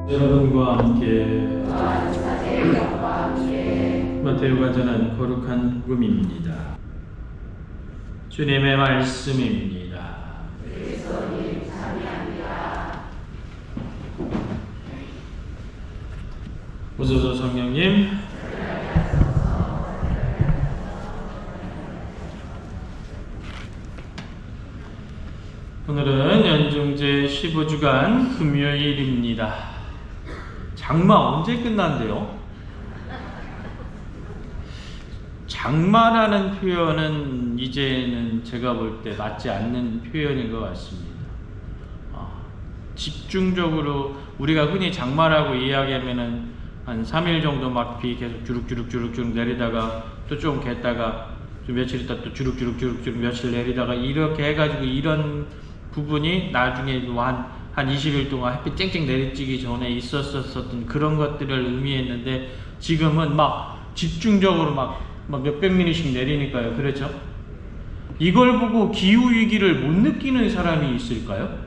여러분과 함께 마태오가 전한 거룩한 복음입니다. 주님의 말씀입니다. 그리스도님 찬양합니다. 오소서 성령님. 오늘은 연중제 15주간 금요일입니다. 장마 언제 끝난대요? 장마라는 표현은 이제는 제가 볼 때 맞지 않는 표현인 것 같습니다. 집중적으로 우리가 흔히 장마라고 이야기하면은 한 3일 정도 막 비 계속 주룩주룩 내리다가 또 좀 갰다가 좀 며칠 있다 또 주룩주룩 며칠 내리다가 이렇게 해가지고 이런 부분이 나중에 한 20일 동안 햇빛 쨍쨍 내리쬐기 전에 있었던 그런 것들을 의미했는데 지금은 막 집중적으로 막 몇백 미리씩 내리니까요. 그렇죠? 이걸 보고 기후위기를 못 느끼는 사람이 있을까요?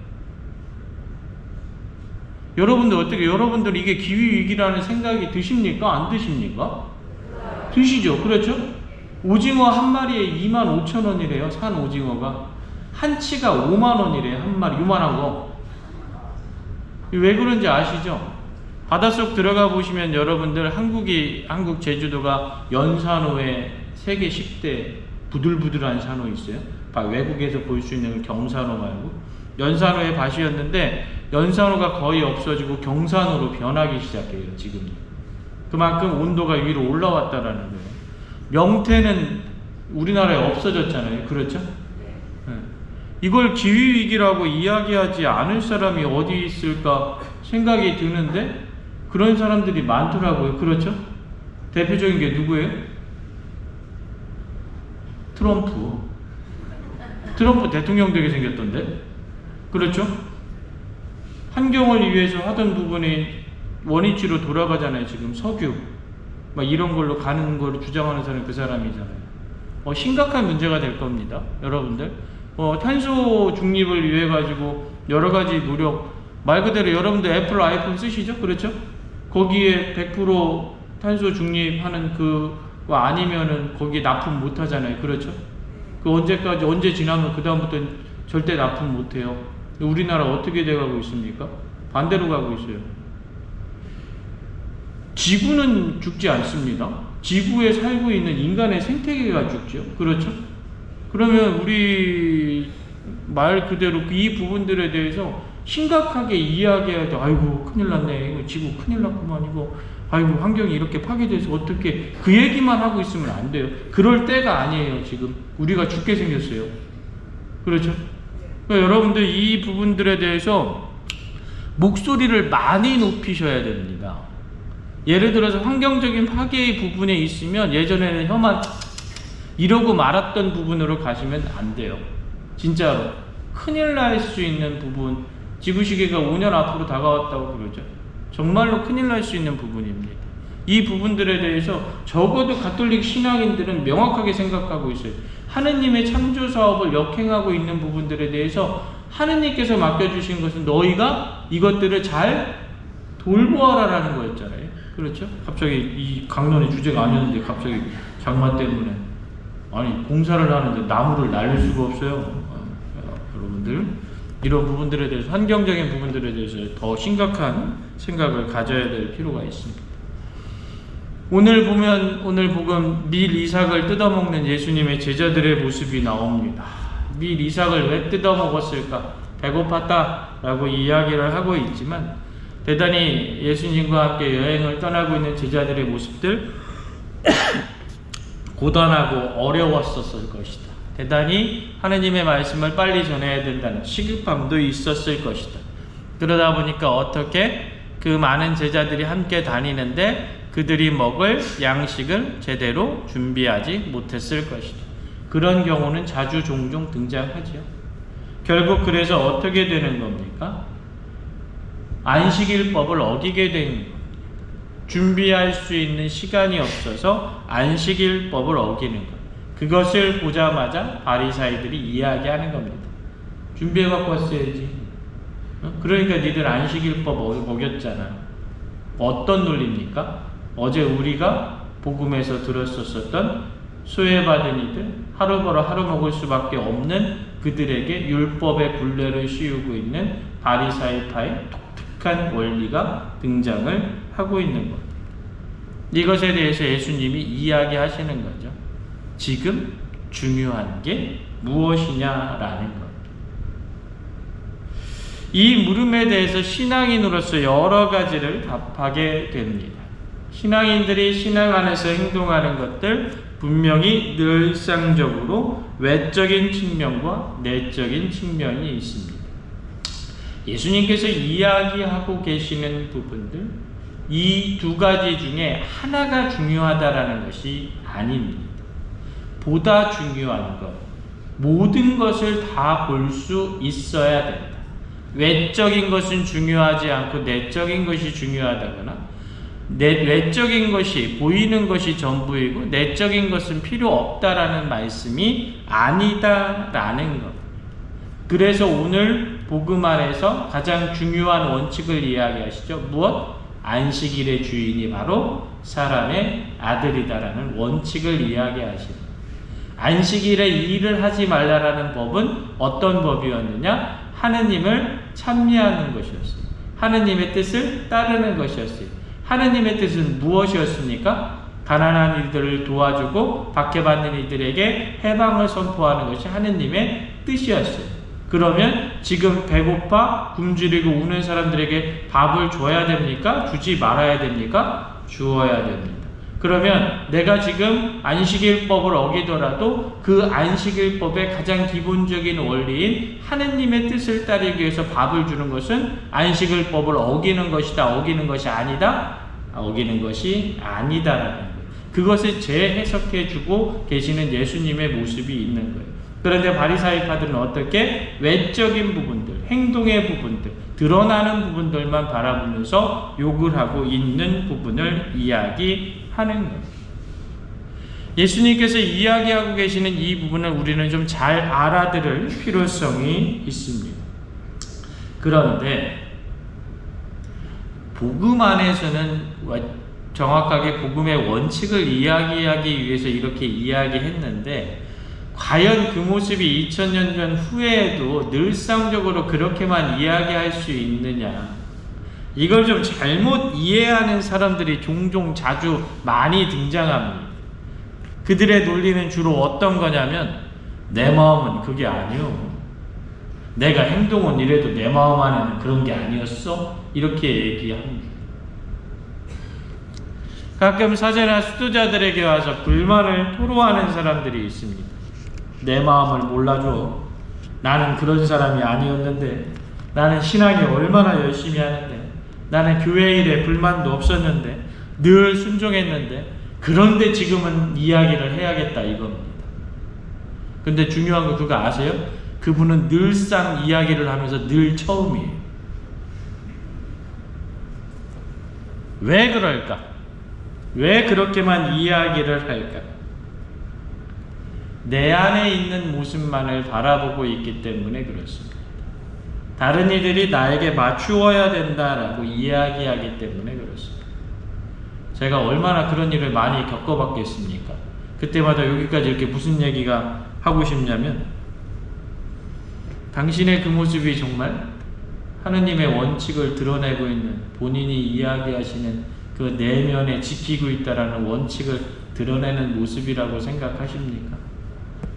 여러분들 이게 기후위기라는 생각이 드십니까? 안 드십니까? 드시죠? 그렇죠? 오징어 한 마리에 25,000원이래요. 산 오징어가. 한 치가 5만원이래요. 한 마리 요만한 거. 왜 그런지 아시죠? 바닷속 들어가 보시면 여러분들 한국 제주도가 연산호에 세계 10대 부들부들한 산호 있어요. 외국에서 볼 수 있는 경산호 말고 연산호의 밭이었는데 연산호가 거의 없어지고 경산호로 변하기 시작해요. 지금 그만큼 온도가 위로 올라왔다라는 거예요. 명태는 우리나라에 없어졌잖아요. 그렇죠? 이걸 기후위기라고 이야기하지 않을 사람이 어디 있을까 생각이 드는데 그런 사람들이 많더라고요. 그렇죠? 대표적인 게 누구예요? 트럼프 대통령 되게 생겼던데. 그렇죠? 환경을 위해서 하던 부분이 원위치로 돌아가잖아요. 지금 석유 막 이런 걸로 가는 거를 주장하는 사람이 그 사람이잖아요. 심각한 문제가 될 겁니다. 여러분들 탄소 중립을 위해 가지고 여러 가지 노력, 말 그대로 여러분들 애플 아이폰 쓰시죠? 그렇죠? 거기에 100% 탄소 중립하는 그거 아니면은 거기에 납품 못 하잖아요. 그렇죠? 언제 지나면 그 다음부터 절대 납품 못 해요. 우리나라 어떻게 돼가고 있습니까? 반대로 가고 있어요. 지구는 죽지 않습니다. 지구에 살고 있는 인간의 생태계가 죽죠. 그렇죠? 그러면 우리 말 그대로 이 부분들에 대해서 심각하게 이야기해야 돼. 아이고 큰일 났네. 이거 지구 큰일 났구만. 이거 아이고 환경이 이렇게 파괴돼서 어떻게 그 얘기만 하고 있으면 안 돼요. 그럴 때가 아니에요. 지금 우리가 죽게 생겼어요. 그렇죠? 그러니까 여러분들 이 부분들에 대해서 목소리를 많이 높이셔야 됩니다. 예를 들어서 환경적인 파괴의 부분에 있으면 예전에는 혀만 이러고 말았던 부분으로 가시면 안 돼요. 진짜로 큰일 날 수 있는 부분, 지구시계가 5년 앞으로 다가왔다고 그러죠. 정말로 큰일 날 수 있는 부분입니다. 이 부분들에 대해서 적어도 가톨릭 신앙인들은 명확하게 생각하고 있어요. 하느님의 창조 사업을 역행하고 있는 부분들에 대해서 하느님께서 맡겨주신 것은 너희가 이것들을 잘 돌보아라라는 거였잖아요. 그렇죠? 갑자기 이 강론의 주제가 아니었는데 갑자기 장마 때문에 아니 공사를 하는데 나무를 날릴 수가 없어요. 여러분들 이런 부분들에 대해서 환경적인 부분들에 대해서 더 심각한 생각을 가져야 될 필요가 있습니다. 오늘 복음 밀 이삭을 뜯어먹는 예수님의 제자들의 모습이 나옵니다. 밀 이삭을 왜 뜯어먹었을까? 배고팠다 라고 이야기를 하고 있지만 대단히 예수님과 함께 여행을 떠나고 있는 제자들의 모습들 고단하고 어려웠었을 것이다. 대단히 하느님의 말씀을 빨리 전해야 된다는 시급함도 있었을 것이다. 그러다 보니까 어떻게 그 많은 제자들이 함께 다니는데 그들이 먹을 양식을 제대로 준비하지 못했을 것이다. 그런 경우는 자주 종종 등장하죠. 결국 그래서 어떻게 되는 겁니까? 안식일법을 어기게 된 겁니다. 준비할 수 있는 시간이 없어서 안식일법을 어기는 것. 그것을 보자마자 바리사이들이 이야기하는 겁니다. 준비해 갖고 왔어야지. 그러니까 니들 안식일법 어겼잖아. 어떤 논리입니까? 어제 우리가 복음에서 들었었던 소외받은 이들, 하루 벌어 하루 먹을 수밖에 없는 그들에게 율법의 굴레를 씌우고 있는 바리사이파의 독특한 원리가 등장을 하고 있는 것. 이것에 대해서 예수님이 이야기하시는 거죠. 지금 중요한 게 무엇이냐라는 것. 이 물음에 대해서 신앙인으로서 여러 가지를 답하게 됩니다. 신앙인들이 신앙 안에서 행동하는 것들 분명히 늘상적으로 외적인 측면과 내적인 측면이 있습니다. 예수님께서 이야기하고 계시는 부분들, 이 두 가지 중에 하나가 중요하다라는 것이 아닙니다. 보다 중요한 것, 모든 것을 다 볼 수 있어야 된다. 외적인 것은 중요하지 않고 내적인 것이 중요하다거나 외적인 것이 보이는 것이 전부이고 내적인 것은 필요 없다라는 말씀이 아니다라는 것. 그래서 오늘 복음 안에서 가장 중요한 원칙을 이야기하시죠. 무엇? 안식일의 주인이 바로 사람의 아들이다라는 원칙을 이야기하십니다. 안식일에 일을 하지 말라라는 법은 어떤 법이었느냐? 하느님을 찬미하는 것이었어요. 하느님의 뜻을 따르는 것이었어요. 하느님의 뜻은 무엇이었습니까? 가난한 이들을 도와주고 박해받는 이들에게 해방을 선포하는 것이 하느님의 뜻이었어요. 그러면 지금 배고파 굶주리고 우는 사람들에게 밥을 줘야 됩니까? 주지 말아야 됩니까? 주어야 됩니다. 그러면 내가 지금 안식일법을 어기더라도 그 안식일법의 가장 기본적인 원리인 하느님의 뜻을 따르기 위해서 밥을 주는 것은 안식일법을 어기는 것이다, 어기는 것이 아니다, 어기는 것이 아니다라는 거예요. 그것을 재해석해주고 계시는 예수님의 모습이 있는 거예요. 그런데 바리사이파들은 어떻게? 외적인 부분들, 행동의 부분들, 드러나는 부분들만 바라보면서 욕을 하고 있는 부분을 이야기하는 거예요. 예수님께서 이야기하고 계시는 이 부분을 우리는 좀 잘 알아들을 필요성이 있습니다. 그런데 복음 안에서는 정확하게 복음의 원칙을 이야기하기 위해서 이렇게 이야기했는데 과연 그 모습이 2000년 전 후에도 늘상적으로 그렇게만 이야기할 수 있느냐? 이걸 좀 잘못 이해하는 사람들이 종종 자주 많이 등장합니다. 그들의 논리는 주로 어떤 거냐면 내 마음은 그게 아니요. 내가 행동은 이래도 내 마음 안에는 그런 게 아니었어? 이렇게 얘기합니다. 가끔 사제나 수도자들에게 와서 불만을 토로하는 사람들이 있습니다. 내 마음을 몰라줘. 나는 그런 사람이 아니었는데, 나는 신앙이 얼마나 열심히 하는데, 나는 교회 일에 불만도 없었는데, 늘 순종했는데, 그런데 지금은 이야기를 해야겠다 이겁니다. 근데 중요한 거 그거 아세요? 그분은 늘상 이야기를 하면서 늘 처음이에요. 왜 그럴까? 왜 그렇게만 이야기를 할까? 내 안에 있는 모습만을 바라보고 있기 때문에 그렇습니다. 다른 이들이 나에게 맞추어야 된다라고 이야기하기 때문에 그렇습니다. 제가 얼마나 그런 일을 많이 겪어봤겠습니까? 그때마다 여기까지 이렇게 무슨 얘기가 하고 싶냐면 당신의 그 모습이 정말 하느님의 원칙을 드러내고 있는 본인이 이야기하시는 그 내면에 지키고 있다라는 원칙을 드러내는 모습이라고 생각하십니까?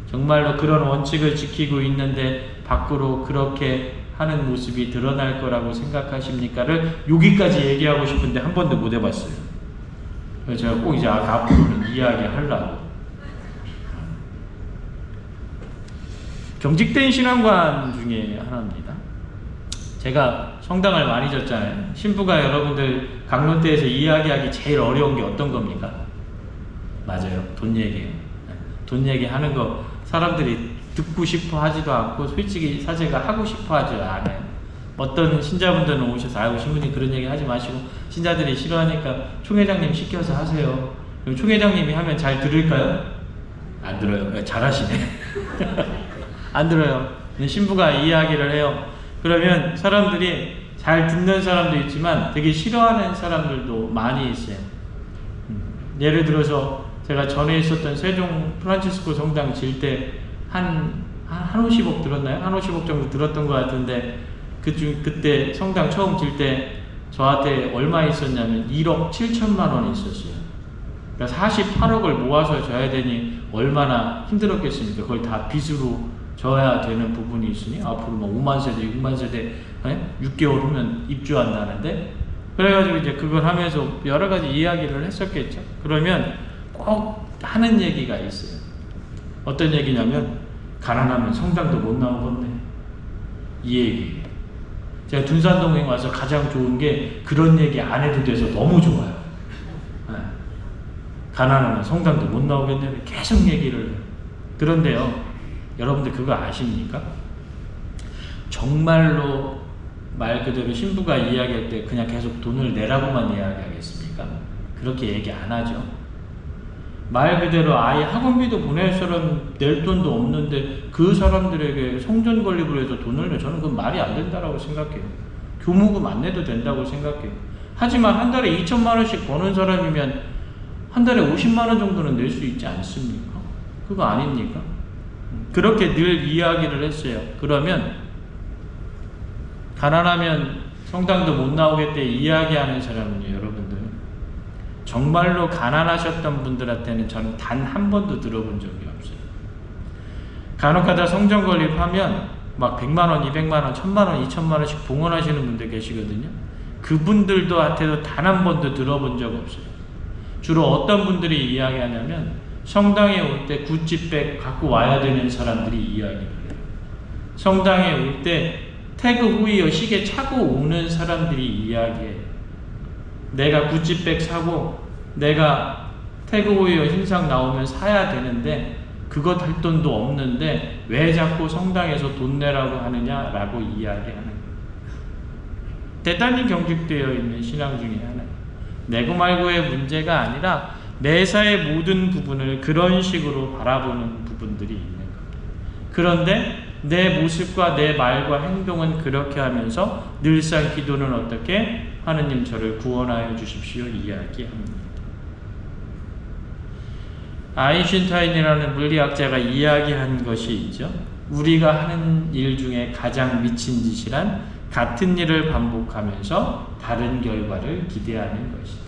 정말로 그런 원칙을 지키고 있는데 밖으로 그렇게 하는 모습이 드러날 거라고 생각하십니까를 여기까지 얘기하고 싶은데 한 번도 못 해봤어요. 그래서 제가 꼭 이제 앞으로는 이야기하려고. 경직된 신앙관 중에 하나입니다. 제가 성당을 많이 졌잖아요. 신부가 여러분들 강론 때에서 이야기하기 제일 어려운 게 어떤 겁니까? 맞아요. 돈 얘기예요. 돈 얘기하는 거 사람들이 듣고 싶어 하지도 않고 솔직히 사제가 하고 싶어 하지 않아요. 어떤 신자분들은 오셔서 아이고 신부님 그런 얘기 하지 마시고 신자들이 싫어하니까 총회장님 시켜서 하세요. 그럼 총회장님이 하면 잘 들을까요? 안 들어요. 잘하시네. 안 들어요. 신부가 이야기를 해요. 그러면 사람들이 잘 듣는 사람도 있지만 되게 싫어하는 사람들도 많이 있어요. 예를 들어서 제가 전에 있었던 세종 프란치스코 성당 질 때 한 50억 들었나요? 한 50억 정도 들었던 것 같은데 그때 성당 처음 질 때 저한테 얼마 있었냐면 1억 7천만 원이 있었어요. 그러니까 48억을 모아서 줘야 되니 얼마나 힘들었겠습니까? 그걸 다 빚으로 져야 되는 부분이 있으니 앞으로 뭐 5만 세대, 6만 세대 6개월 후면 입주한다는데, 그래가지고 이제 그걸 하면서 여러 가지 이야기를 했었겠죠. 그러면 꼭 하는 얘기가 있어요. 어떤 얘기냐면 가난하면 성당도 못 나오겠네, 이 얘기. 제가 둔산동에 와서 가장 좋은 게 그런 얘기 안 해도 돼서 너무 좋아요. 가난하면 성당도 못 나오겠네, 계속 얘기를 해요. 그런데요, 여러분들 그거 아십니까? 정말로 말 그대로 신부가 이야기할 때 그냥 계속 돈을 내라고만 이야기하겠습니까? 그렇게 얘기 안 하죠. 말 그대로 아예 학원비도 보낼 사람, 낼 돈도 없는데 그 사람들에게 성전 건립을 해서 돈을 내, 저는 그건 말이 안 된다고 생각해요. 교무금 안 내도 된다고 생각해요. 하지만 한 달에 2천만 원씩 버는 사람이면 한 달에 50만 원 정도는 낼 수 있지 않습니까? 그거 아닙니까? 그렇게 늘 이야기를 했어요. 그러면 가난하면 성당도 못 나오겠대 이야기하는 사람은요, 여러분들 정말로 가난하셨던 분들한테는 저는 단 한 번도 들어본 적이 없어요. 간혹가다 성전 건립하면 막 100만 원, 200만 원, 1000만 원, 2000만 원씩 봉헌하시는 분들 계시거든요. 그분들도 한테도 단 한 번도 들어본 적 없어요. 주로 어떤 분들이 이야기하냐면 성당에 올 때 구찌백 갖고 와야 되는 사람들이 이야기를 해요. 성당에 올 때 태그 후이어 시계 차고 오는 사람들이 이야기해요. 내가 구찌백 사고 내가 태그 후이어 신상 나오면 사야 되는데 그것 할 돈도 없는데 왜 자꾸 성당에서 돈 내라고 하느냐라고 이야기하는 거예요. 대단히 경직되어 있는 신앙 중에 하나예요. 내고 말고의 문제가 아니라 매사의 모든 부분을 그런 식으로 바라보는 부분들이 있는 겁니다. 그런데 내 모습과 내 말과 행동은 그렇게 하면서 늘상 기도는 어떻게? 하느님 저를 구원하여 주십시오 이야기합니다. 아인슈타인이라는 물리학자가 이야기한 것이 있죠. 우리가 하는 일 중에 가장 미친 짓이란 같은 일을 반복하면서 다른 결과를 기대하는 것이다.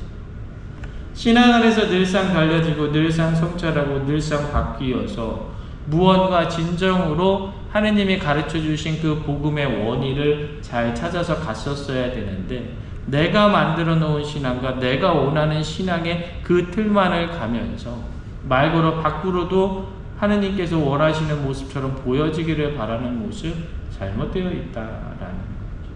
신앙 안에서 늘상 달려지고 늘상 성찰하고 늘상 바뀌어서 무언가 진정으로 하느님이 가르쳐 주신 그 복음의 원리를 잘 찾아서 갔었어야 되는데 내가 만들어 놓은 신앙과 내가 원하는 신앙의 그 틀만을 가면서 말 걸어 밖으로도 하느님께서 원하시는 모습처럼 보여지기를 바라는 모습 잘못되어 있다라는 거죠.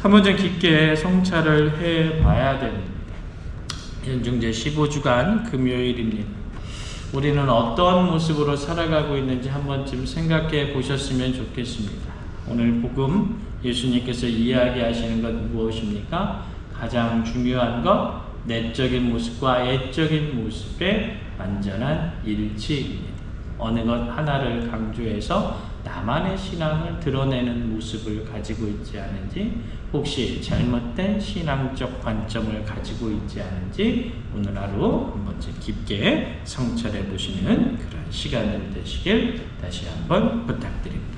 한번 좀 깊게 성찰을 해봐야 됩니다. 연중제 15주간 금요일입니다. 우리는 어떤 모습으로 살아가고 있는지 한 번쯤 생각해 보셨으면 좋겠습니다. 오늘 복음 예수님께서 이야기하시는 것 무엇입니까? 가장 중요한 것, 내적인 모습과 애적인 모습의 완전한 일치입니다. 어느 것 하나를 강조해서 나만의 신앙을 드러내는 모습을 가지고 있지 않은지, 혹시 잘못된 신앙적 관점을 가지고 있지 않은지 오늘 하루 한 번쯤 깊게 성찰해 보시는 그런 시간이 되시길 다시 한번 부탁드립니다.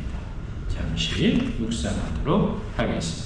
잠시 묵상하도록 하겠습니다.